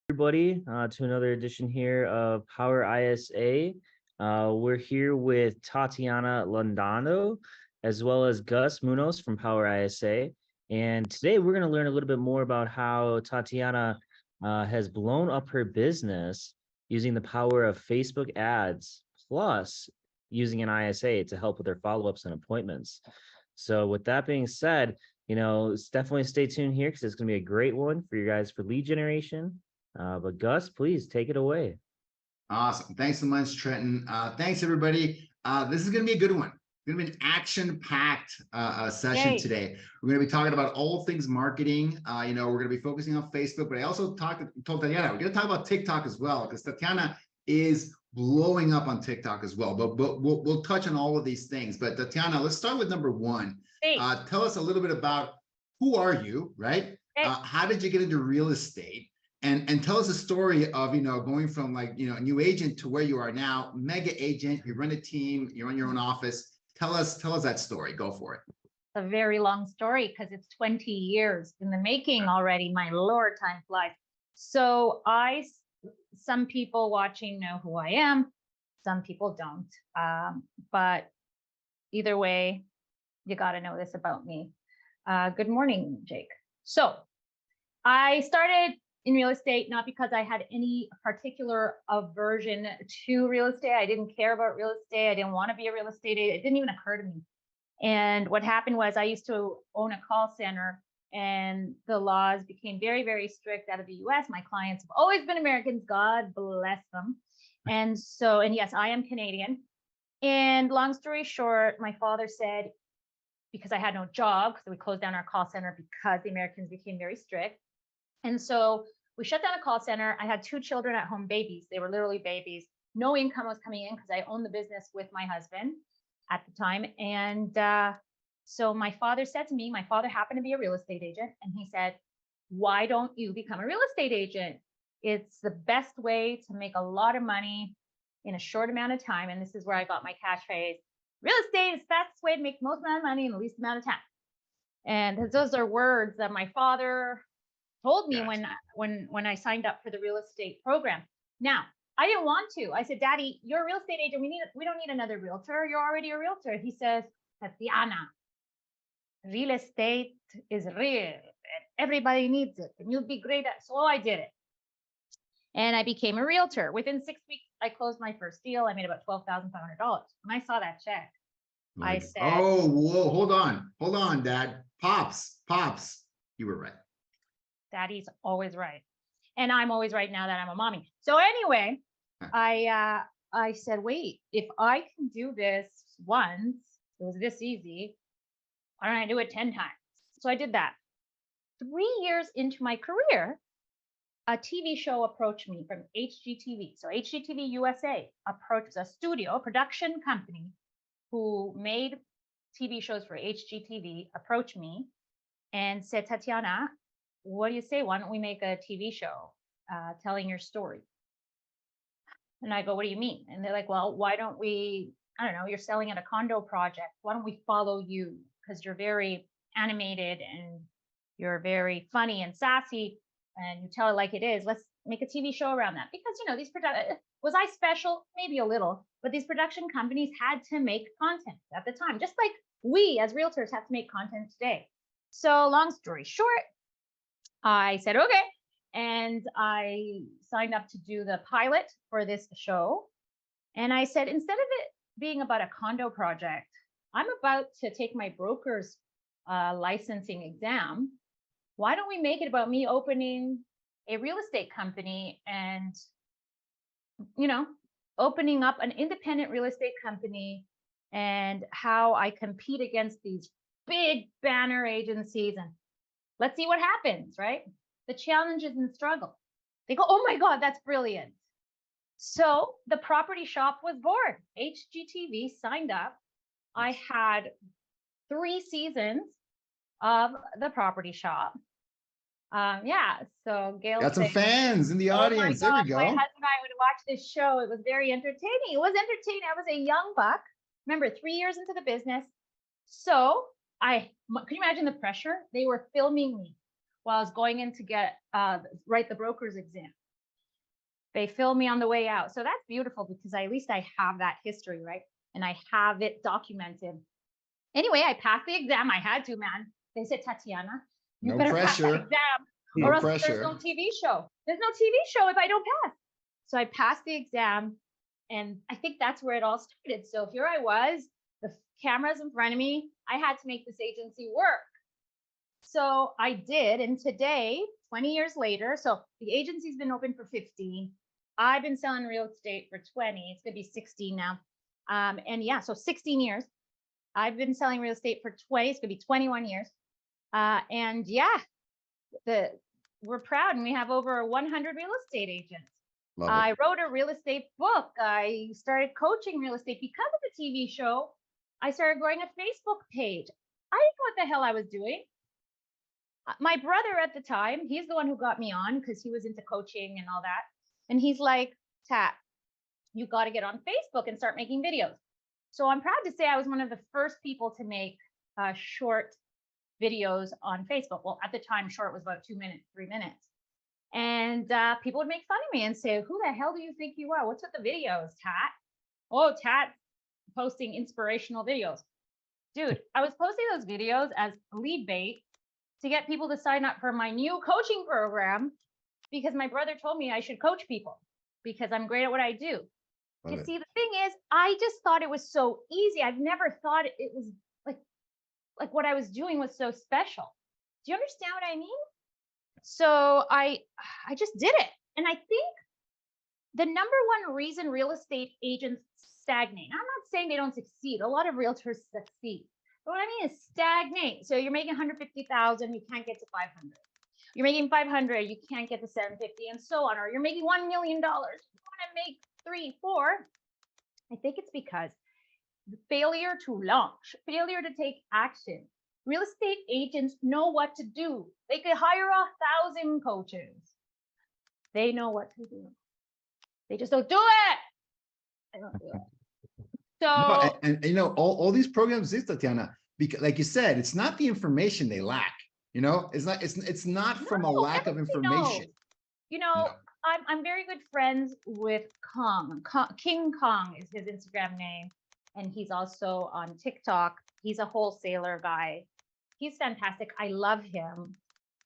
Everybody, to another edition here of Power ISA. We're here with Tatiana Londano as well as Gus Munoz from Power ISA. And today we're going to learn a little bit more about how Tatiana has blown up her business using the power of Facebook ads, plus using an ISA to help with their follow-ups and appointments. So with that being said, definitely stay tuned here because it's going to be a great one for you guys for lead generation. But Gus, please take it away. Awesome. Thanks so much, Trenton. Thanks, everybody. This is going to be a good one. It's going to be an action-packed session today. We're going to be talking about all things marketing. We're going to be focusing on Facebook, but I also told Tatiana, we're going to talk about TikTok as well, because Tatiana is blowing up on TikTok as well. But we'll touch on all of these things. But Tatiana, let's start with number one. Tell us a little bit about who are you, right? How did you get into real estate? And tell us a story of, going from a new agent to where you are now, mega agent, you run a team, you run your own office. Tell us that story. Go for it. It's a very long story because it's 20 years in the making already. My Lord, time flies. So some people watching know who I am. Some people don't. But either way, you got to know this about me. Good morning, Jake. So I started in real estate, not because I had any particular aversion to real estate. I didn't care about real estate. I didn't want to be a real estate agent. It didn't even occur to me. And what happened was I used to own a call center, and the laws became very, very strict out of the US. My clients have always been Americans, God bless them. And yes, I am Canadian. And long story short, my father said, because I had no job, because we closed down our call center because the Americans became very strict. And so We shut down a call center. I had 2 children at home, babies. They were literally babies. No income was coming in because I owned the business with my husband at the time. And so my father said to me, my father happened to be a real estate agent, and he said, why don't you become a real estate agent? It's the best way to make a lot of money in a short amount of time. And this is where I got my catchphrase: real estate is the fastest way to make the most amount of money in the least amount of time. And those are words that my father told me when I signed up for the real estate program. Now, I didn't want to. I said, Daddy, you're a real estate agent. We don't need another realtor. You're already a realtor. He says, Tatiana, real estate is real. Everybody needs it, and you'll be great at it. So I did it. And I became a realtor. Within 6 weeks, I closed my first deal. I made about $12,500. When I saw that check, I said, oh, whoa, hold on, Dad. Pops, you were right. Daddy's always right. And I'm always right now that I'm a mommy. So anyway, I said, wait, if I can do this once, it was this easy, why don't I do it 10 times? So I did that. 3 years into my career, a TV show approached me from HGTV. So HGTV USA approached a studio, a production company who made TV shows for HGTV, approached me and said, Tatiana, what do you say? Why don't we make a TV show telling your story? And I go, what do you mean? And they're like, well, why don't we, I don't know, you're selling at a condo project. Why don't we follow you? Because you're very animated and you're very funny and sassy and you tell it like it is. Let's make a TV show around that. Because, you know, was I special? Maybe a little, but these production companies had to make content at the time, just like we as realtors have to make content today. So long story short, I said, okay. And I signed up to do the pilot for this show. And I said, instead of it being about a condo project, I'm about to take my broker's licensing exam. Why don't we make it about me opening a real estate company and, you know, opening up an independent real estate company and how I compete against these big banner agencies, and let's see what happens, right? The challenges and struggle. They go, oh my God, that's brilliant. So the property shop was born. HGTV signed up. I had 3 seasons of the property shop. Yeah, so Gail got some fans in the oh audience. My God, there we go. my husband and I would watch this show. It was very entertaining. It was entertaining. I was a young buck. Remember, 3 years into the business. So can you imagine the pressure? They were filming me while I was going in to write the broker's exam. They filmed me on the way out. So that's beautiful because at least I have that history, right? And I have it documented. Anyway, I passed the exam. I had to, man. They said, Tatiana, you No better pass that pressure. exam No or else pressure. there's no TV show. There's no TV show if I don't pass. So I passed the exam. And I think that's where it all started. So here I was, the cameras in front of me. I had to make this agency work. So I did. And today, 20 years later, so the agency's been open for 15. I've been selling real estate for 20. It's going to be 16 now. And yeah, so 16 years. I've been selling real estate for 20. It's going to be 21 years. And yeah, we're proud, and we have over 100 real estate agents. I wrote a real estate book. I started coaching real estate because of the TV show. I started growing a Facebook page. I didn't know what the hell I was doing. My brother at the time, he's the one who got me on because he was into coaching and all that. And he's like, Tat, you got to get on Facebook and start making videos. So I'm proud to say I was one of the first people to make short videos on Facebook. Well, at the time, short was about 2 minutes, 3 minutes. And people would make fun of me and say, who the hell do you think you are? What's with the videos, Tat? Oh, Tat posting inspirational videos. Dude, I was posting those videos as lead bait to get people to sign up for my new coaching program because my brother told me I should coach people because I'm great at what I do. You see, the thing is, I just thought it was so easy. I've never thought it was like what I was doing was so special. Do you understand what I mean? So I just did it. And I think the number one reason real estate agents stagnate, I'm not saying they don't succeed. A lot of realtors succeed. But what I mean is stagnate. So you're making 150,000, you can't get to 500. You're making 500, you can't get to 750 and so on. Or you're making $1 million, you want to make 3, 4. I think it's because the failure to launch, failure to take action. Real estate agents know what to do. They could hire 1,000 coaches. They know what to do. They just don't do it. They don't do it. So No, and you know, all these programs exist, Tatiana, because like you said, it's not the information they lack. You know, it's not from a no, lack of everybody knows. information. You know, I'm very good friends with King Kong is his Instagram name, and he's also on TikTok. He's a wholesaler guy. He's fantastic. I love him.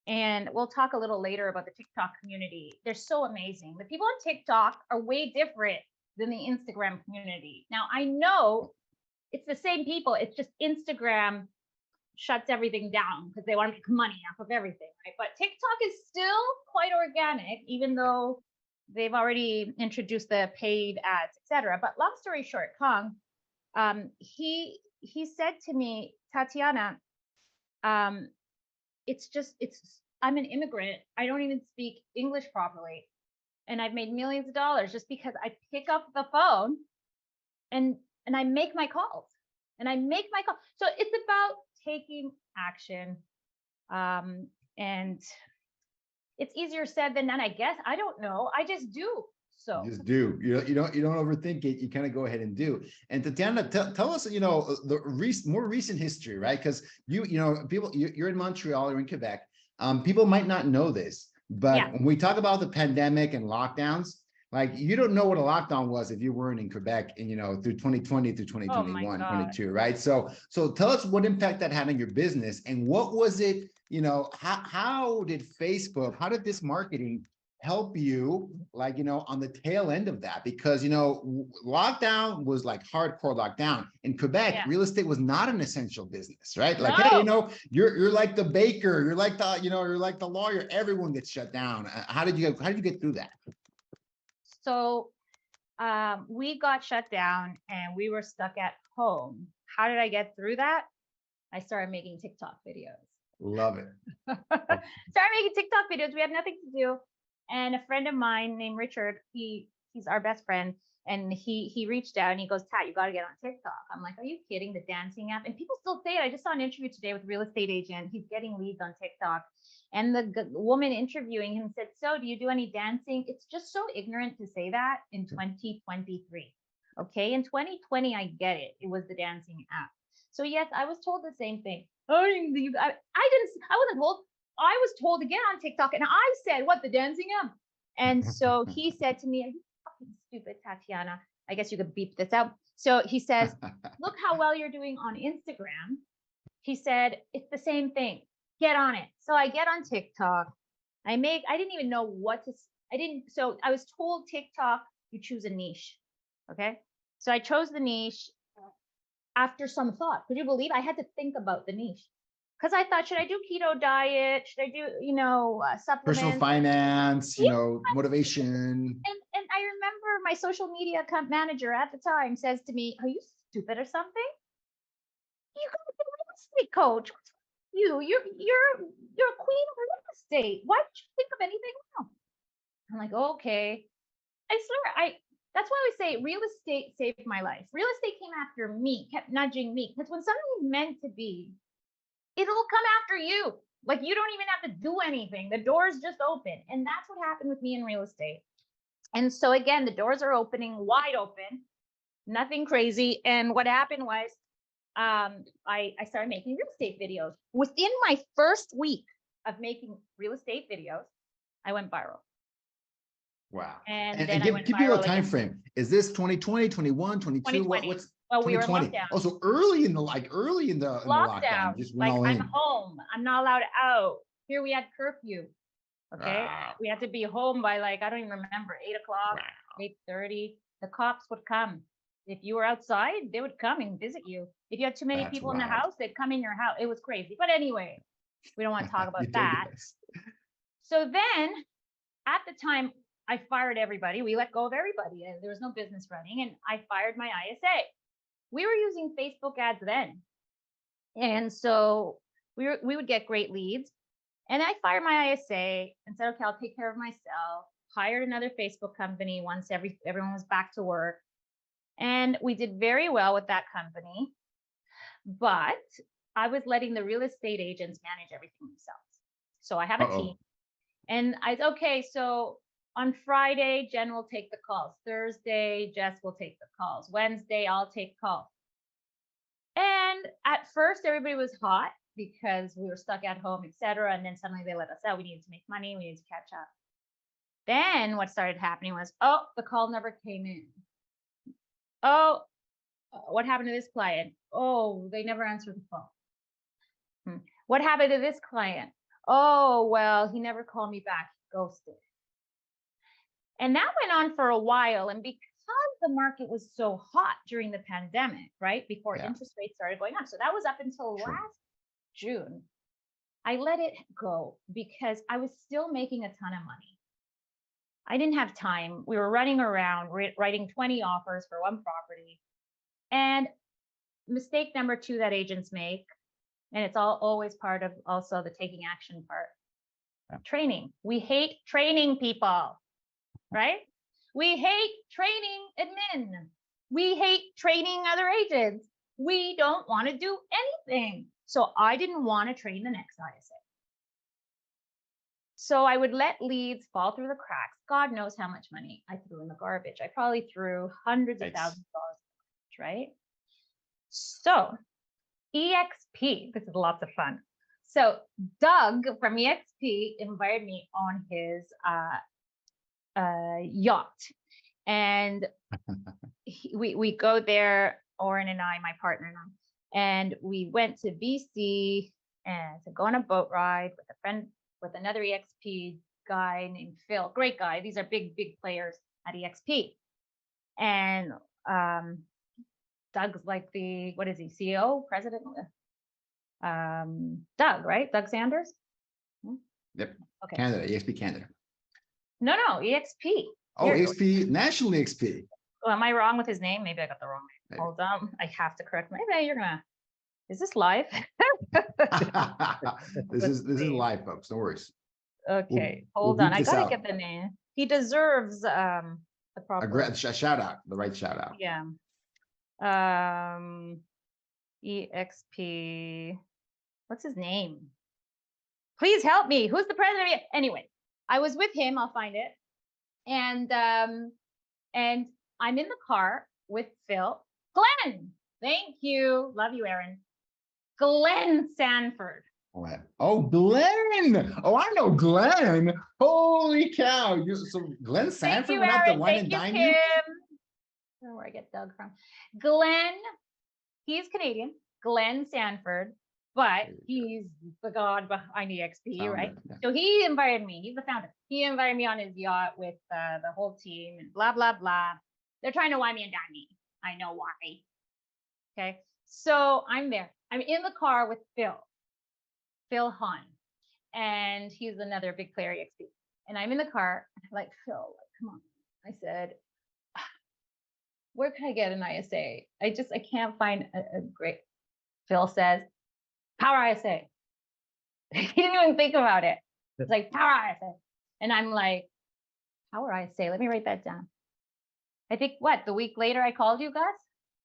And we'll talk a little later about the TikTok community. They're so amazing. The people on TikTok are way different than the Instagram community. Now, I know it's the same people. It's just Instagram shuts everything down because they want to make money off of everything, right? But TikTok is still quite organic, even though they've already introduced the paid ads, etc. But long story short, Kong, he said to me, Tatiana, I'm an immigrant. I don't even speak English properly. And I've made millions of dollars just because I pick up the phone and I make my calls. And I make my call. So it's about taking action. And it's easier said than done, I guess. I don't know. I just do. So You just do. You don't overthink it. You kind of go ahead and do. And Tatiana, tell us, you know, the more recent history, right? Because you know, people, you're in Montreal, you're in Quebec. People might not know this, but when we talk about the pandemic and lockdowns, like you don't know what a lockdown was if you weren't in Quebec and, you know, through 2020 through 2021, 22, right? So tell us what impact that had on your business and what was it, you know, how did Facebook, how did this marketing help you, like, you know, on the tail end of that? Because, you know, lockdown was like hardcore lockdown. In Quebec, real estate was not an essential business, right? Like, hey, you know, you're like the baker, you're like the, you know, you're like the lawyer, everyone gets shut down. How did you get through that? So we got shut down and we were stuck at home. How did I get through that? I started making TikTok videos. Love it. Started making TikTok videos. We had nothing to do. And a friend of mine named Richard, he's our best friend. And he reached out and he goes, Tat, you got to get on TikTok. I'm like, are you kidding? The dancing app? And people still say it. I just saw an interview today with a real estate agent. He's getting leads on TikTok. And the woman interviewing him said, so do you do any dancing? It's just so ignorant to say that in 2023. Okay. In 2020, I get it. It was the dancing app. So yes, I was told the same thing. I wasn't told. I was told to get on TikTok and I said, what, the dancing app? And so he said to me, are you fucking stupid, Tatiana? I guess you could beep this out. So he says, look how well you're doing on Instagram. He said, it's the same thing. Get on it. So I get on TikTok. I didn't even know what to, so I was told TikTok, you choose a niche. Okay. So I chose the niche after some thought. Could you believe I had to think about the niche? Because I thought, should I do keto diet? Should I do, you know, supplements? Personal finance, you know, motivation. And I remember my social media account manager at the time says to me, are you stupid or something? You got to be a real estate coach. You're a queen of real estate. Why did you think of anything else? I'm like, okay. I swear, that's why we say real estate saved my life. Real estate came after me, kept nudging me. Because when something is meant to be, it'll come after you. Like you don't even have to do anything. The doors just open. And that's what happened with me in real estate. And so again, the doors are opening wide open, nothing crazy. And what happened was I started making real estate videos. Within my first week of making real estate videos, I went viral. Wow. And then I went give people a viral time again. frame. Is this 2020, 21, 22? 2020. What's Well, we were in 2020? lockdown. Oh, so early in the lockdown, just went Like all I'm in. home. I'm not allowed out. Here we had curfew. Okay. Wow. We had to be home by like, I don't even remember, 8 o'clock, 8:30. The cops would come. If you were outside, they would come and visit you. If you had too many That's people in the wild. house, they'd come in your house. It was crazy. But anyway, we don't want to talk about You that. digress. So then at the time, I fired everybody. We let go of everybody. And there was no business running. And I fired my ISA. We were using Facebook ads then. And so we would get great leads. And I fired my ISA and said, okay, I'll take care of myself. Hired another Facebook company once everyone was back to work. And we did very well with that company. But I was letting the real estate agents manage everything themselves. So I have a team. And I said, okay, so on Friday, Jen will take the calls. Thursday, Jess will take the calls. Wednesday, I'll take calls. And at first, everybody was hot because we were stuck at home, etc. And then suddenly they let us out. We needed to make money. We needed to catch up. Then what started happening was, oh, the call never came in. Oh, what happened to this client? Oh, they never answered the phone. What happened to this client? Oh, well, he never called me back. Ghosted. And that went on for a while. And because the market was so hot during the pandemic, right, before interest rates started going up, so that was up until last June, I let it go because I was still making a ton of money. I didn't have time. We were running around writing 20 offers for one property. And mistake number 2 that agents make, and it's always part of also the taking action part, training. We hate training people, right? We hate training admin. We hate training other agents. We don't want to do anything. So I didn't want to train the next ISA. So I would let leads fall through the cracks. God knows how much money I threw in the garbage. I probably threw hundreds of thousands of dollars, right? So EXP, this is lots of fun. So Doug from EXP invited me on his yacht, and we go there, Oren and I, my partner and I, and we went to BC and to go on a boat ride with a friend, with another EXP guy named Phil. Great guy. These are big players at EXP. And Doug's like the, what is he, CEO, president? Doug, right? Doug Sanders? Yep. Okay. Canada, EXP Canada. No, EXP. Oh, EXP, National EXP. Well, am I wrong with his name? Maybe I got the wrong name. Maybe. Hold on. I have to correct. Maybe you're gonna. Is this live? This is live, folks. No worries. Okay, We'll hold on. beep I this gotta out. get the name. He deserves the proper. A shout out, the right shout out. Yeah. EXP. What's his name? Please help me. Who's the president? Anyway, I was with him. I'll find it. And I'm in the car with Phil. Glenn. Thank you. Love you, Aaron. Glenn Sanford. Oh, Glenn. Oh, I know Glenn. Holy cow. So Glenn Sanford went out to wine and dine you? I don't know where I get Doug from. Glenn, he's Canadian. Glenn Sanford, but he's the god behind EXP, right? Yeah. So he invited me. He's the founder. He invited me on his yacht with the whole team and blah, blah, blah. They're trying to wine me and dine me. I know why. Okay. So I'm there. I'm in the car with Phil Hahn, and he's another big player at EXP. And I'm in the car, and I'm like, Phil, come on. I said, where can I get an ISA? I can't find a great. Phil says, Power ISA. He didn't even think about it. It's like Power ISA. And I'm like, Power ISA, let me write that down. I think the week later I called you, Gus?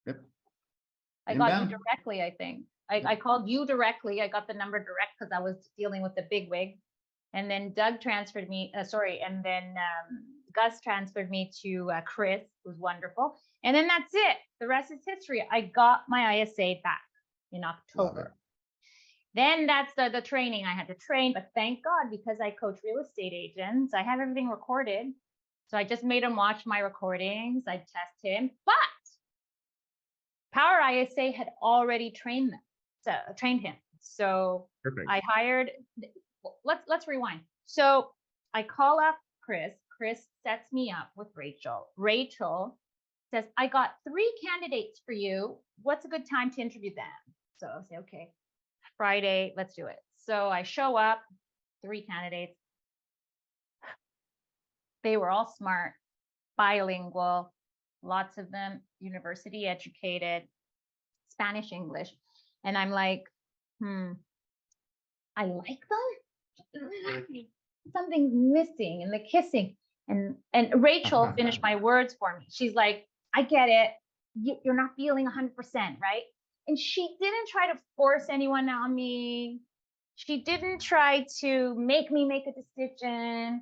Yep. I got you directly, I think. I called you directly. I got the number direct because I was dealing with the big wig. And then Doug transferred me, and then Gus transferred me to Chris, who's wonderful. And then that's it. The rest is history. I got my ISA back in October. Then that's the training I had to train. But thank God, because I coach real estate agents, I have everything recorded. So I just made him watch my recordings. I test him. But Power ISA had already trained him. So perfect. I hired, let's rewind. So I call up Chris. Chris sets me up with Rachel. Rachel says, I got 3 candidates for you. What's a good time to interview them? So I'll say, okay, Friday, let's do it. So I show up, 3 candidates. They were all smart, bilingual, lots of them university educated, Spanish, English. And I'm like, I like them, something's missing in the kissing. And Rachel finished my words for me. She's like, I get it. You're not feeling 100%, right? And she didn't try to force anyone on me. She didn't try to make me make a decision.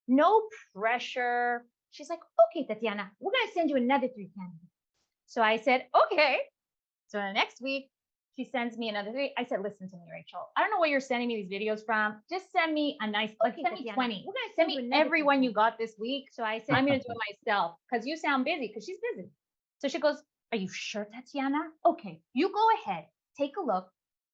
No pressure. She's like, okay, Tatiana, we're going to send you another 3 candidates. So I said, okay. So the next week, she sends me another 3. I said, listen to me, Rachel. I don't know where you're sending me these videos from. Just send me a nice, like, send me 20. We're going to send me everyone you got this week. So I said, I'm going to do it myself because you sound busy, because she's busy. So she goes, are you sure, Tatiana? Okay, you go ahead, take a look.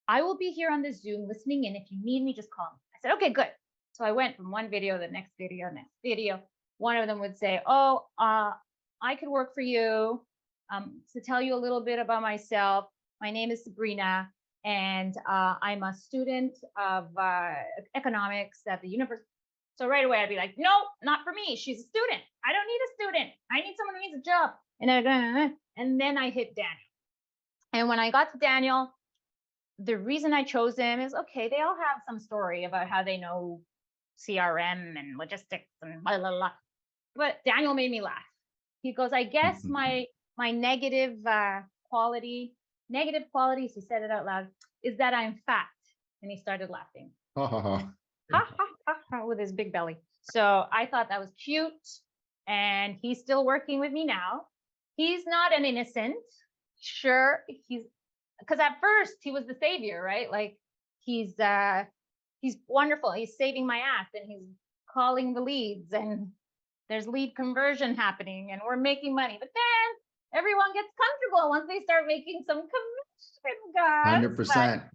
I will be here on the Zoom listening in. If you need me, just call me. I said, okay, good. So I went from one video, the next video, next video. One of them would say, oh, I could work for you. To tell you a little bit about myself, my name is Sabrina, and I'm a student of economics at the university. So right away, I'd be like, no, not for me. She's a student. I don't need a student. I need someone who needs a job. And then I hit Daniel. And when I got to Daniel, the reason I chose him is, okay, they all have some story about how they know CRM and logistics and blah, blah, blah. But Daniel made me laugh. He goes, I guess my negative qualities, he said it out loud, is that I'm fat. And he started laughing. With his big belly. So I thought that was cute. And he's still working with me now. He's not an innocent. Sure, because at first he was the savior, right? Like he's wonderful. He's saving my ass, and he's calling the leads, and there's lead conversion happening, and we're making money. But then everyone gets comfortable once they start making some commission, guys.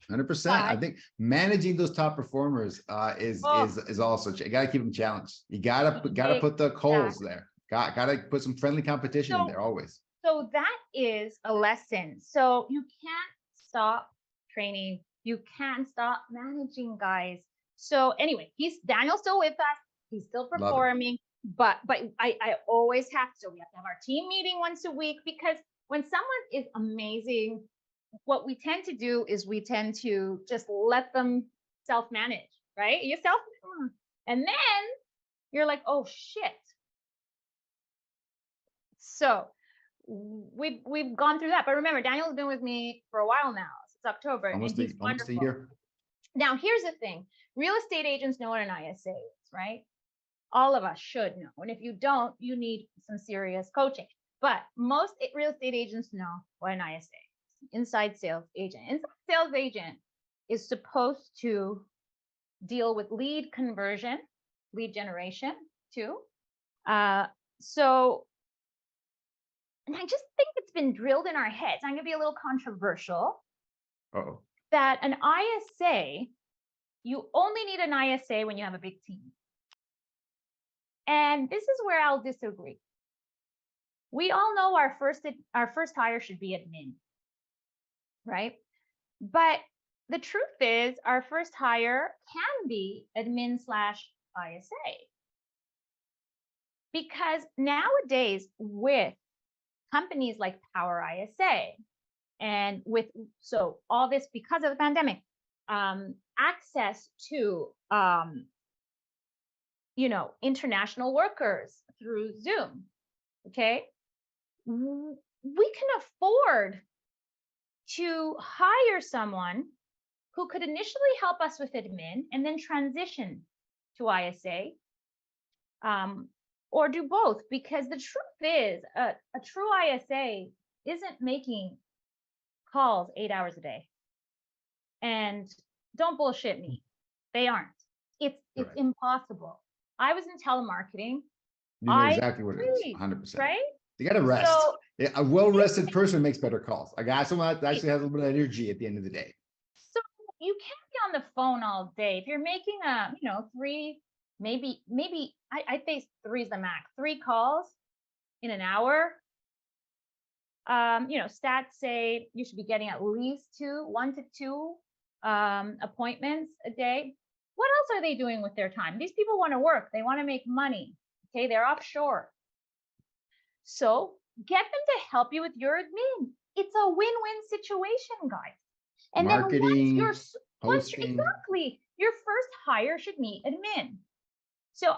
100%. I think managing those top performers is also, you got to keep them challenged. You got to put the coals there. Got to put some friendly competition in there always. So that is a lesson. So you can't stop training. You can't stop managing, guys. So anyway, Daniel's still with us. He's still performing, but I always have to. We have to have our team meeting once a week, because when someone is amazing, what we tend to do is we tend to just let them self-manage, right? And then you're like, oh shit. So we've gone through that. But remember, Daniel's been with me for a while now, since October. Almost a year. Now, here's the thing. Real estate agents know what an ISA is, right? All of us should know. And if you don't, you need some serious coaching. But most real estate agents know what an ISA is. Inside sales agent. Inside sales agent is supposed to deal with lead conversion, lead generation too. And I just think it's been drilled in our heads. I'm going to be a little controversial. That an ISA, you only need an ISA when you have a big team. And this is where I'll disagree. We all know our first hire should be admin, right? But the truth is, our first hire can be admin/ISA. Because nowadays, with companies like Power ISA, and all this because of the pandemic, access to international workers through Zoom, okay, we can afford to hire someone who could initially help us with admin and then transition to ISA, or do both, because the truth is a true ISA isn't making calls 8 hours a day. And don't bullshit me, they aren't. It's impossible. I was in telemarketing. You know exactly what it is, 100%. Right? You got to rest. A well-rested person makes better calls. A guy someone that actually has a little bit of energy at the end of the day. So you can't be on the phone all day. If you're making 3, maybe I think 3 is the max. 3 calls in an hour. Stats say you should be getting at least 1 to 2 appointments a day. What else are they doing with their time? These people want to work. They want to make money. Okay, they're offshore. So get them to help you with your admin. It's a win-win situation, guys. And marketing, then hosting. exactly. your first hire should meet admin. So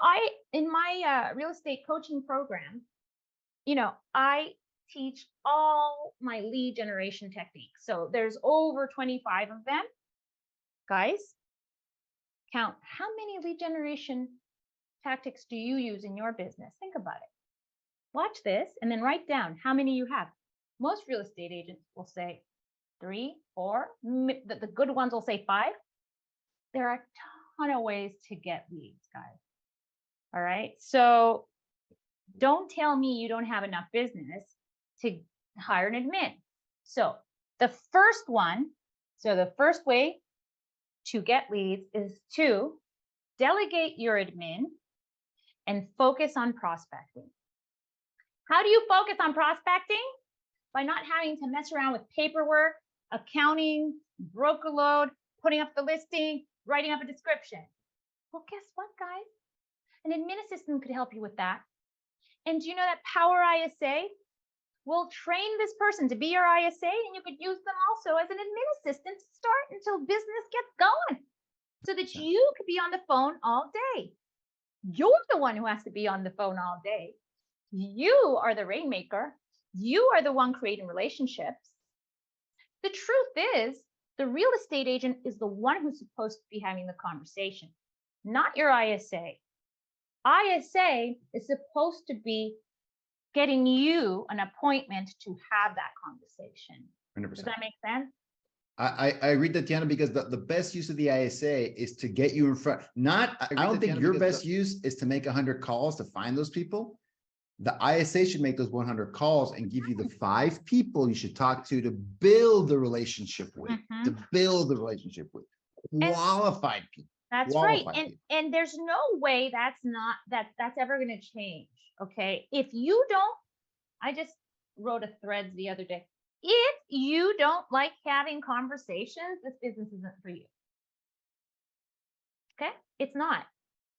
in my real estate coaching program, I teach all my lead generation techniques. So there's over 25 of them. Guys, count how many lead generation tactics do you use in your business? Think about it. Watch this and then write down how many you have. Most real estate agents will say 3, 4. The good ones will say 5. There are a ton of ways to get leads, guys. All right. So don't tell me you don't have enough business to hire an admin. So the first way to get leads is to delegate your admin and focus on prospecting. How do you focus on prospecting? By not having to mess around with paperwork, accounting, broker load, putting up the listing, writing up a description. Well, guess what, guys? An admin assistant could help you with that. And do you know that Power ISA will train this person to be your ISA, and you could use them also as an admin assistant to start until business gets going, so that you could be on the phone all day. You're the one who has to be on the phone all day. You are the rainmaker. You are the one creating relationships. The truth is, the real estate agent is the one who's supposed to be having the conversation, not your ISA. ISA is supposed to be getting you an appointment to have that conversation. 100%. Does that make sense? I agree, Tatiana, because the best use of the ISA is to get you in front. I don't think your best use is to make 100 calls to find those people. The ISA should make those 100 calls and give you the 5 people you should talk to build the relationship with, qualified people. That's right. And there's no way that's ever going to change. Okay. If you don't, I just wrote a thread the other day. If you don't like having conversations, this business isn't for you. Okay. It's not.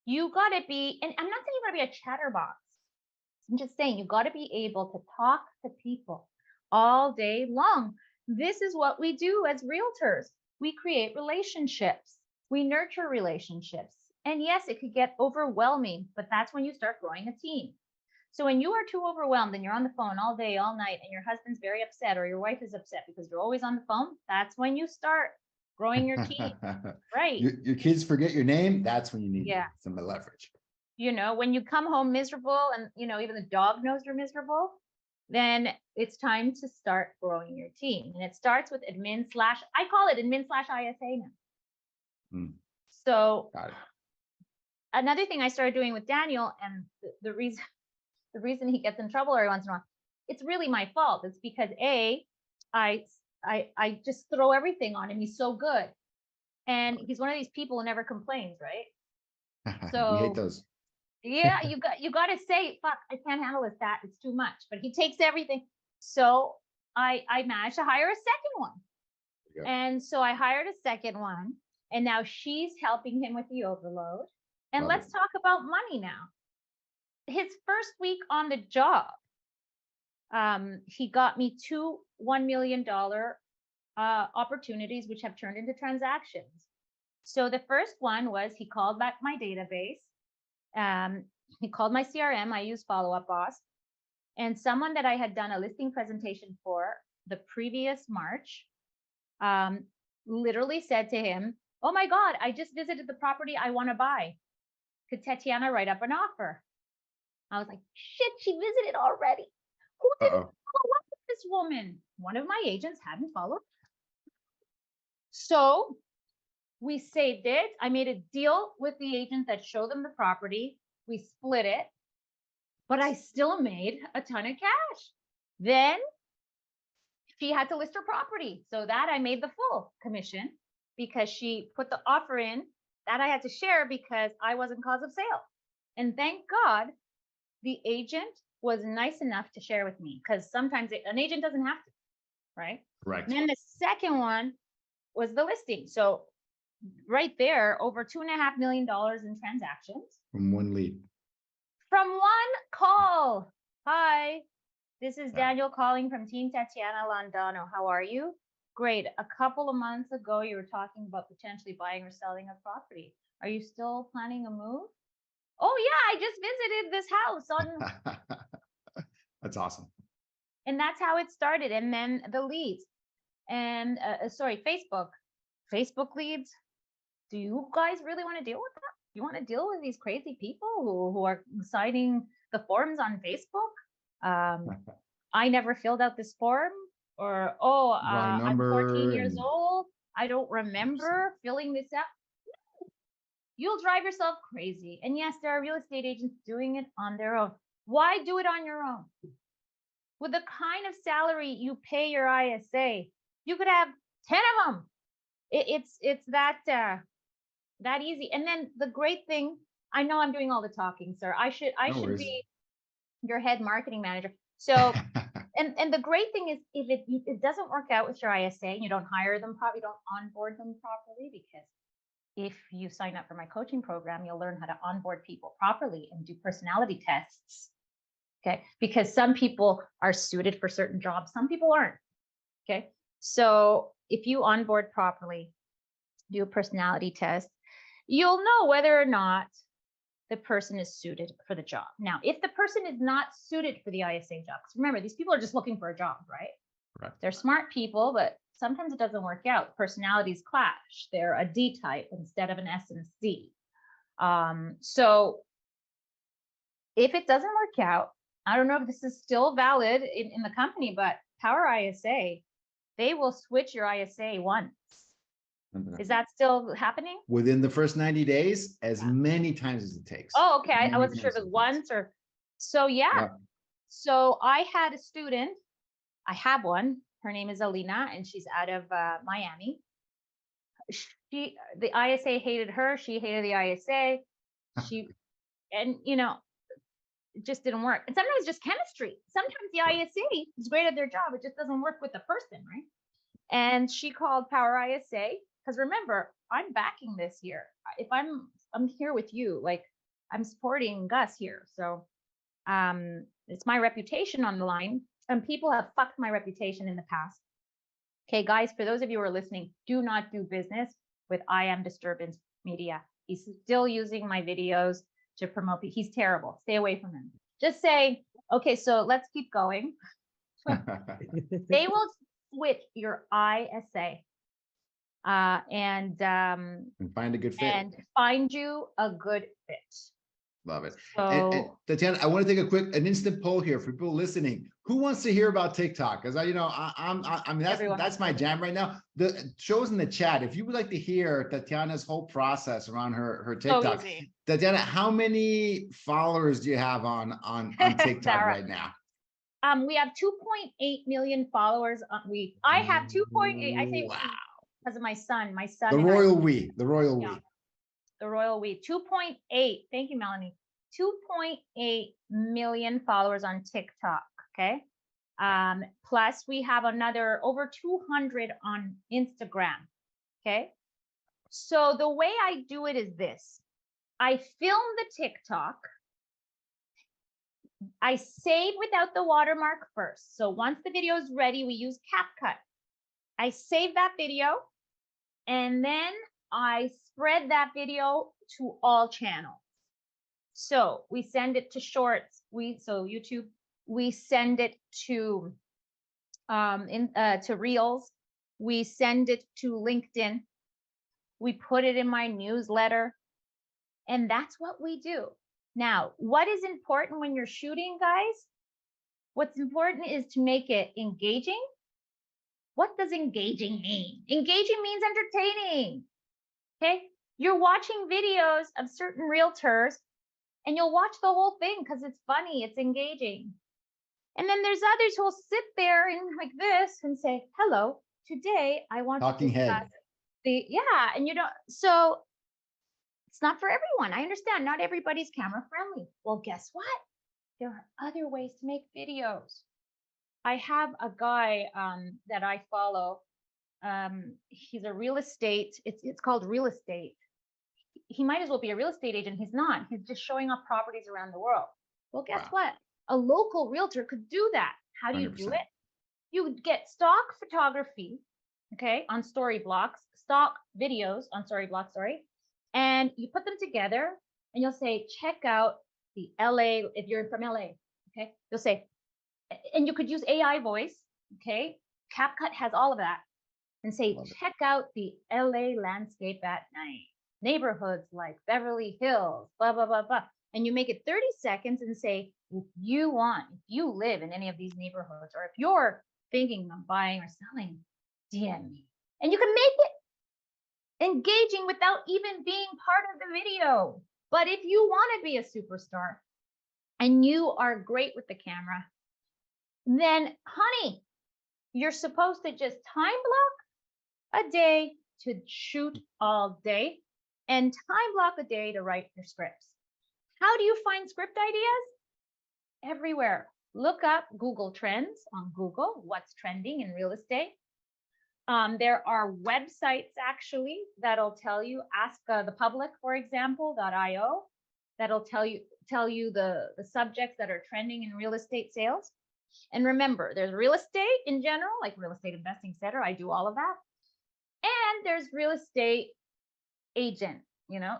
You got to be, and I'm not saying you got to be a chatterbox. I'm just saying you got to be able to talk to people all day long. This is what we do as realtors. We create relationships. We nurture relationships. And yes, it could get overwhelming, but that's when you start growing a team. So when you are too overwhelmed and you're on the phone all day, all night, and your husband's very upset or your wife is upset because you're always on the phone, that's when you start growing your team, right? Your kids forget your name. That's when you need some leverage. When you come home miserable and, even the dog knows you're miserable, then it's time to start growing your team. And it starts with I call it admin/ISA now. So another thing I started doing with Daniel, and the reason he gets in trouble every once in a while, it's really my fault. It's because I just throw everything on him. He's so good. And he's one of these people who never complains, right? So we hate those. Yeah, you got to say, fuck, I can't handle this, that it's too much, but he takes everything. So I managed to hire a second one. And so I hired a second one, and now she's helping him with the overload. And let's talk about money now. His first week on the job, he got me 2 $1 million opportunities, which have turned into transactions. So the first one was he called back my database. He called my CRM. I use Follow Up Boss, and someone that I had done a listing presentation for the previous March literally said to him, "Oh my God, I just visited the property I want to buy. Could Tatiana write up an offer?" I was like, shit, she visited already. Who didn't follow up with this woman? One of my agents hadn't followed. So we saved it. I made a deal with the agent that showed them the property. We split it, but I still made a ton of cash. Then she had to list her property. So that I made the full commission because she put the offer in that I had to share because I wasn't cause of sale. And thank God the agent was nice enough to share with me, because sometimes an agent doesn't have to, right? Right. And then the second one was the listing. So right there, over $2.5 million in transactions. From one lead. From one call. Hi, this is Daniel calling from Team Tatiana Landano. How are you? Great. A couple of months ago, you were talking about potentially buying or selling a property. Are you still planning a move? Oh yeah, I just visited this house on, That's awesome. and that's how it started. And then the leads, and sorry, Facebook leads. Do you guys really want to deal with that? You want to deal with these crazy people who are signing the forms on Facebook? I never filled out this form, or oh, Wrong I'm 14 number years and old. I don't remember filling this out. You'll drive yourself crazy. And yes, there are real estate agents doing it on their own. Why do it on your own? With the kind of salary you pay your ISA, you could have 10 of them. It's that easy. And then the great thing, I know I'm doing all the talking, sir. I should No worries. be your head marketing manager. So and the great thing is, if it doesn't work out with your ISA and you don't hire them, probably don't onboard them properly, because if you sign up for my coaching program, you'll learn how to onboard people properly and do personality tests. Okay, because some people are suited for certain jobs, some people aren't. Okay, so if you onboard properly, do a personality test, you'll know whether or not the person is suited for the job. Now, if the person is not suited for the ISA job, because remember, these people are just looking for a job, right? Right. They're smart people, but sometimes it doesn't work out. Personalities clash. They're a D type instead of an S and a C. So if it doesn't work out, I don't know if this is still valid in the company, but Power ISA, they will switch your ISA once. Is that still happening? Within the first 90 days, as many times as it takes. Oh, okay. I Many wasn't sure if times it was once or so. Yeah. Yeah. So I had a student. I have one. Her name is Alina, and she's out of Miami. The ISA hated her. She hated the ISA. And it just didn't work. And sometimes it's just chemistry. Sometimes the ISA is great at their job. It just doesn't work with the person, right? And she called Power ISA, because remember, I'm backing this year. If I'm here with you, like I'm supporting Gus here. So it's my reputation on the line, and people have fucked my reputation in the past. Okay, guys, for those of you who are listening, do not do business with I Am Disturbance Media. He's still using my videos to promote. He's terrible. Stay away from him. Just say, okay, so let's keep going. They will switch your ISA and find a good fit. And find you a good fit. Love it. So, and Tatiana, I want to take an instant poll here for people listening. Who wants to hear about TikTok? Because I mean, that's my jam right now. The shows in the chat. If you would like to hear Tatiana's whole process around her TikTok, Tatiana, how many followers do you have on TikTok right now? We have 2.8 million followers. I have 2.8. I think because of my son. The royal we. The royal we. The royal we. 2.8. Thank you, Melanie. 2.8 million followers on TikTok. Okay. Plus we have another over 200 on Instagram. Okay. So the way I do it is this. I film the TikTok. I save without the watermark first. So once the video is ready, we use CapCut. I save that video, and then I spread that video to all channels. So we send it to Shorts. So YouTube, we send it to to Reels. We send it to LinkedIn. We put it in my newsletter, and that's what we do. Now, what is important when you're shooting, guys? What's important is to make it engaging. What does engaging mean? Engaging means entertaining. Okay, you're watching videos of certain realtors, and you'll watch the whole thing because it's funny, it's engaging. And then there's others who will sit there and like this and say, "Hello, today I want Talking to discuss head." and so it's not for everyone. I understand not everybody's camera friendly. Well, guess what? There are other ways to make videos. I have a guy that I follow. He's a real estate. It's called Real Estate. He might as well be a real estate agent. He's not. He's just showing off properties around the world. Well, guess what? A local realtor could do that. How do you 100%. Do it? You get stock photography okay, on Storyblocks, stock videos on Storyblocks, sorry, and you put them together and you'll say, check out the LA, if you're from LA, okay, you'll say, and you could use AI voice, okay, CapCut has all of that, and say, Love it. check out the LA landscape at night, neighborhoods like Beverly Hills, blah, blah, blah, blah. And you make it 30 seconds and say, if you live in any of these neighborhoods, or if you're thinking of buying or selling, DM me. And you can make it engaging without even being part of the video. But if you want to be a superstar and you are great with the camera, then honey, you're supposed to just time block a day to shoot all day and time block a day to write your scripts. How do you find script ideas? Everywhere. Look up Google Trends on Google, what's trending in real estate. There are websites actually that'll tell you, ask the public, for example, .io, that'll tell you the subjects that are trending in real estate sales. And remember, there's real estate in general, like real estate investing, etc. I do all of that. And there's real estate agent,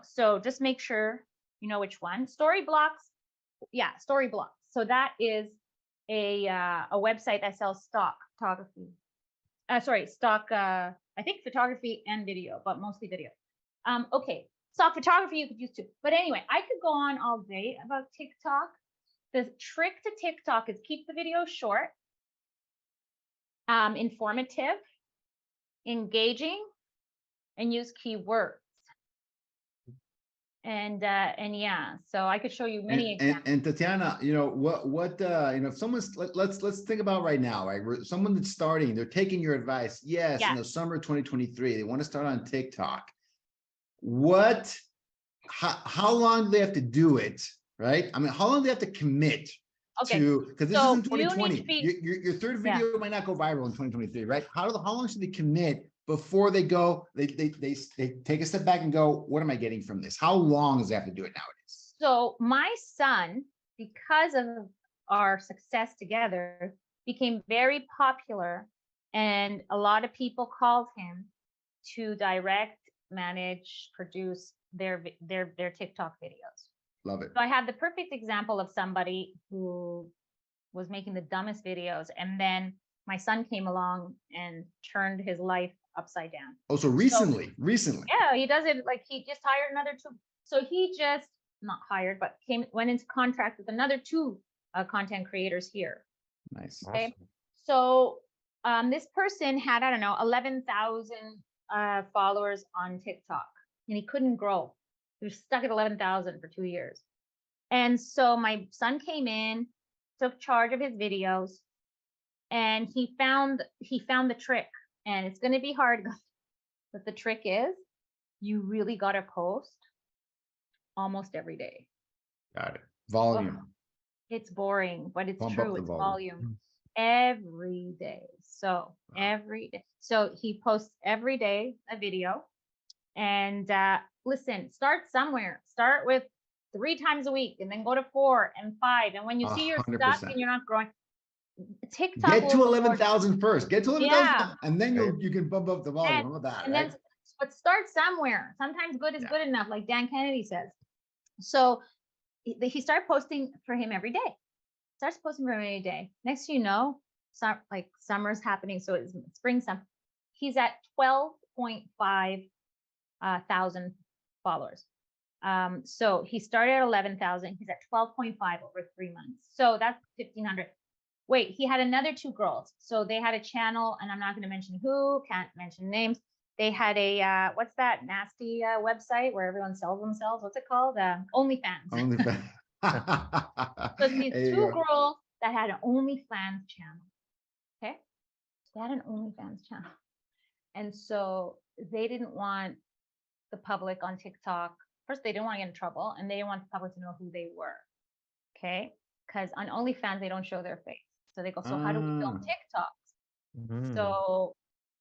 so just make sure you know which one. Storyblocks, yeah, Storyblocks. So that is a website that sells stock photography. I think photography and video, but mostly video. Okay, stock photography you could use too. But anyway, I could go on all day about TikTok. The trick to TikTok is keep the video short, informative, engaging, and use keywords. And yeah, so I could show you many examples. And Tatiana, if someone's, let's think about right now, right? Someone that's starting, they're taking your advice. Yes, in the summer 2023, they want to start on TikTok. How long do they have to do it? Right? I mean, how long do they have to commit to, because this is in 2020. Your third video might not go viral in 2023, right? How long should they commit before they go, they take a step back and go, what am I getting from this? How long does they have to do it nowadays? So my son, because of our success together, became very popular, and a lot of people called him to direct, manage, produce their TikTok videos. Love it. So I had the perfect example of somebody who was making the dumbest videos, and then my son came along and turned his life upside down. Oh, so recently. Yeah, he does it, like he just hired another two. So he just not hired, but went into contract with another two content creators here. Nice. Okay. Awesome. So this person had, I don't know, 11,000 followers on TikTok, and he couldn't grow. He was stuck at 11,000 for 2 years. And so my son came in, took charge of his videos, and he found the trick. And it's going to be hard, but the trick is you really got to post almost every day. Got it. Volume. Oh, it's boring, but it's Pump true. up the It's volume. every day. So every day. So he posts every day a video. And listen, start somewhere. Start with 3 times a week, and then go to 4 and 5. And when you see you're 100%. stuck and you're not growing, TikTok Get to 11,000 first. Get to 11,000, and then you can bump up the volume. How about that? And right? then, but start somewhere. Sometimes good is good enough, like Dan Kennedy says. So he started posting for him every day. Starts posting for him every day. Next, like summer's happening, so it's spring, summer. He's at 12.5 thousand followers. So he started at 11,000. He's at 12.5 over 3 months. So that's 1,500. Wait, he had another 2 girls. So they had a channel, and I'm not going to mention who, can't mention names. They had a, what's that nasty website where everyone sells themselves? What's it called? OnlyFans. OnlyFans. So these 2 girls that had an OnlyFans channel. Okay. They had an OnlyFans channel. And so they didn't want the public on TikTok. First, they didn't want to get in trouble, and they didn't want the public to know who they were. Okay. Because on OnlyFans, they don't show their face. So they go, so how do we film TikToks? Mhm. So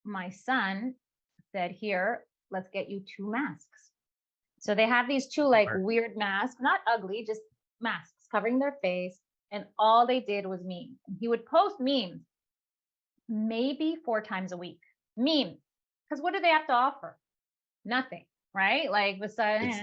my son said, here, let's get you 2 masks. So they have these 2 like weird masks, not ugly, just masks covering their face. And all they did was memes. He would post memes maybe 4 times a week. Meme. Because what do they have to offer? Nothing, right? Like besides,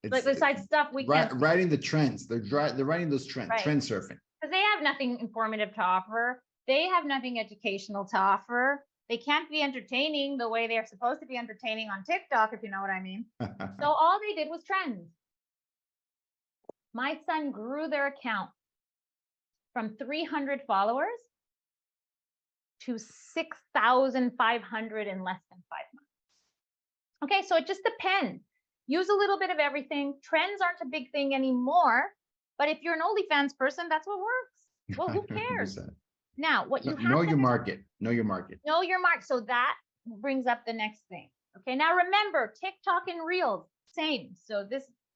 It's besides stuff we can't see. writing the trends. They're writing those trends, Right. trend surfing. Because they have nothing informative to offer. They have nothing educational to offer. They can't be entertaining the way they're supposed to be entertaining on TikTok, if you know what I mean. So all they did was trends. My son grew their account from 300 followers to 6,500 in less than 5 months. Okay, so it just depends. Use a little bit of everything. Trends aren't a big thing anymore, but if you're an OnlyFans person, that's what works. Well, who cares? 100%. Now, what you have Know to your market. Know your market. know your mark. So that brings up the next thing. Okay, now remember TikTok and Reels, same. So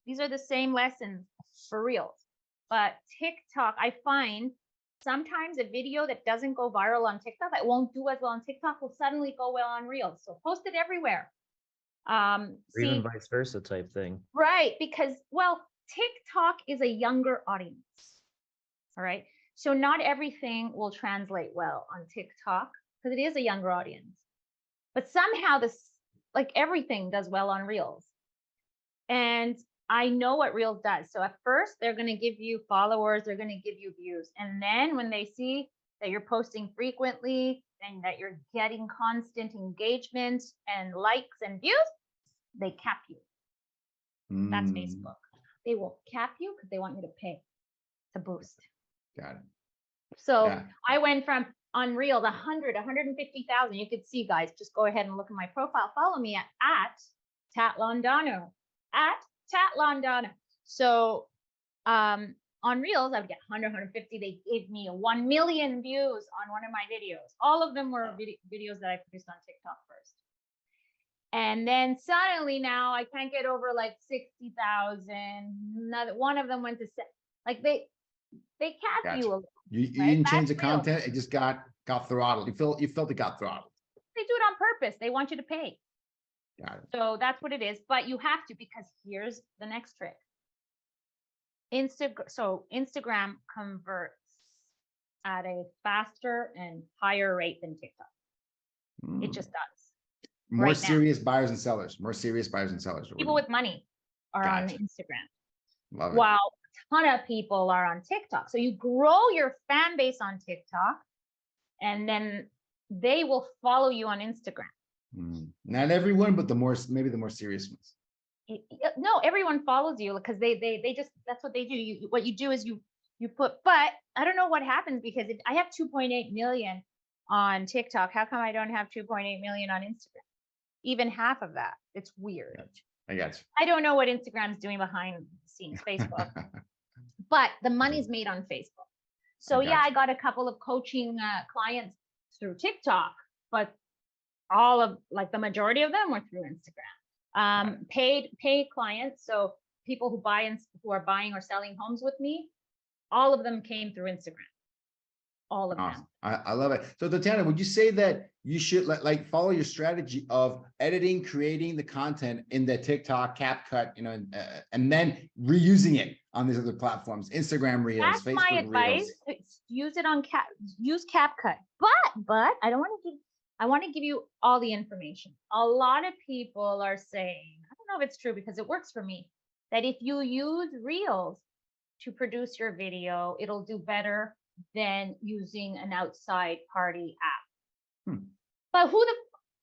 these are the same lessons for Reels. But TikTok, I find sometimes a video that doesn't go viral on TikTok, that won't do as well on TikTok, will suddenly go well on Reels. So post it everywhere. Or even vice versa type thing. Right, because, well, TikTok is a younger audience. All right. So not everything will translate well on TikTok because it is a younger audience. But somehow like everything does well on Reels. And I know what Reels does. So at first, they're going to give you followers, they're going to give you views. And then when they see that you're posting frequently and that you're getting constant engagement and likes and views, they cap you. That's Facebook. They will cap you because they want you to pay to boost. Got it. So Yeah. I went from on Reels 100, 150,000. You could see, guys, just go ahead and look at my profile. Follow me at Tat Londano, at Tat Londano. So on Reels, I would get 100, 150. They gave me 1 million views on one of my videos. All of them were videos that I produced on TikTok first. And then suddenly now I can't get over like 60,000. One of them went to like they cap Gotcha. you a little. You Right? didn't change the That's Reels. content. It just got throttled. You felt it got throttled. They do it on purpose. They want you to pay. Got it. So that's what it is. But you have to, because here's the next trick. Instagram converts at a faster and higher rate than TikTok. It just does. More right now. serious buyers and sellers. More serious buyers and sellers. People with money are on Gotcha. Instagram. Love it. While a ton of people are on TikTok. So you grow your fan base on TikTok, and then they will follow you on Instagram. Not everyone, but maybe the more serious ones. No, everyone follows you because they just, that's what they do. What you do is you put, but I don't know what happens because I have 2.8 million on TikTok. How come I don't have 2.8 million on Instagram? Even half of that. It's weird. I got you. I don't know what Instagram's doing behind the scenes, Facebook, but the money's made on Facebook. So yeah, I got a couple of coaching clients through TikTok, but all of like the majority of them were through Instagram. Paid clients, so people who are buying or selling homes with me, all of them came through Instagram. All of them. I love it. So Tatiana, would you say that you should like follow your strategy of editing, creating the content in the TikTok, CapCut, and then reusing it on these other platforms, Instagram Reels, That's Facebook my advice. Reels. Use it on use CapCut. But I want to give you all the information. A lot of people are saying, I don't know if it's true because it works for me, that if you use Reels to produce your video, it'll do better than using an outside party app. But who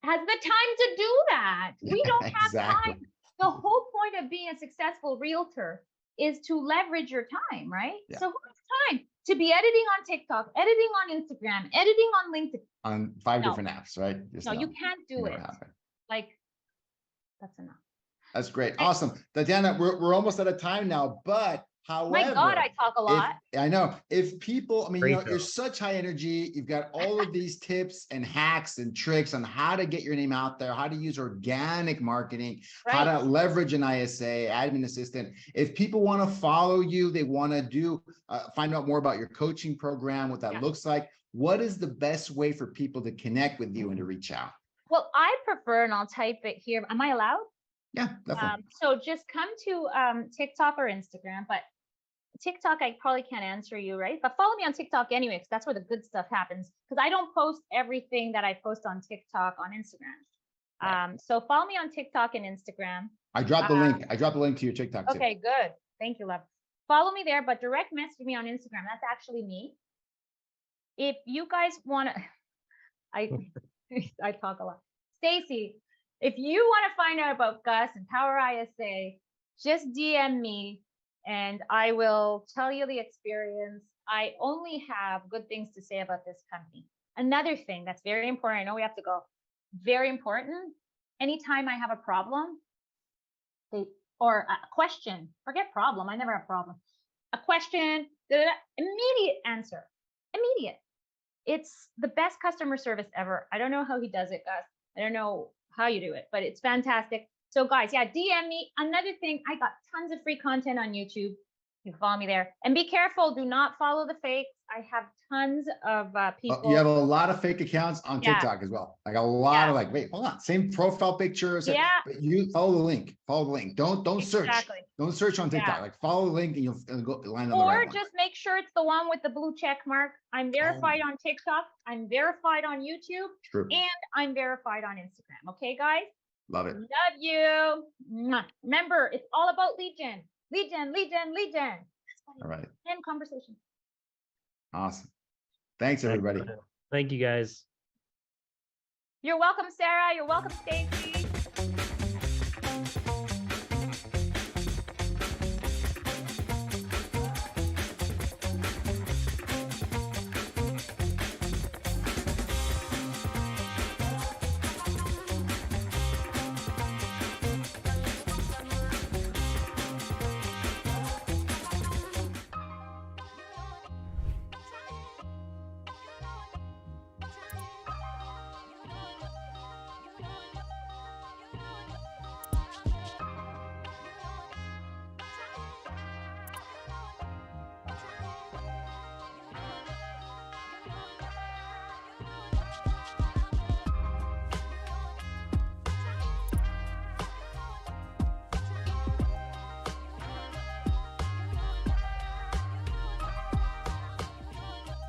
has the time to do that? We don't have time. The whole point of being a successful realtor is to leverage your time, right? Yeah. So who has time to be editing on TikTok, editing on Instagram, editing on LinkedIn? On 5 different apps, right? No, you can't do it. Like, that's enough. That's great. Awesome. Tatiana, we're almost out of time now, but however, my God, I talk a lot. I know. If people, I mean, Great you're such high energy. You've got all of these tips and hacks and tricks on how to get your name out there, how to use organic marketing, how to leverage an ISA, admin assistant. If people want to follow you, they want to find out more about your coaching program, what that looks like. What is the best way for people to connect with you and to reach out? Well, I prefer, and I'll type it here. Am I allowed? Yeah, definitely. So just come to TikTok or Instagram, but TikTok, I probably can't answer you, right? But follow me on TikTok anyway, because that's where the good stuff happens. Because I don't post everything that I post on TikTok on Instagram. Right. So follow me on TikTok and Instagram. I dropped the link. I dropped the link to your TikTok too. Okay, good. Thank you, love. Follow me there, but direct message me on Instagram. That's actually me. If you guys want to, I talk a lot. Stacy, if you want to find out about Gus and Power ISA, just DM me and I will tell you the experience. I only have good things to say about this company. Another thing that's very important, I know we have to go, very important. Anytime I have a problem or a question, forget problem, I never have a problem. A question, immediate answer, immediate. It's the best customer service ever. I don't know how he does it, Gus. I don't know how you do it, but it's fantastic. So guys, yeah, DM me. Another thing, I got tons of free content on YouTube. You can follow me there. And be careful, do not follow the fakes. I have tons of people. You have a lot of fake accounts on TikTok as well. Like a lot of like, wait, hold on, same profile pictures. Yeah. But you follow the link. Follow the link. Don't search. Don't search on TikTok. Like follow the link and you'll go land on the right one. Or just make sure it's the one with the blue check mark. I'm verified on TikTok. I'm verified on YouTube. True. And I'm verified on Instagram. Okay, guys? Love it. Love you. Mwah. Remember, it's all about lead gen. Lead gen, lead gen, lead gen. All right. End conversation. Awesome. Thanks, everybody. Thank you, guys. You're welcome, Sarah. You're welcome, Stacy.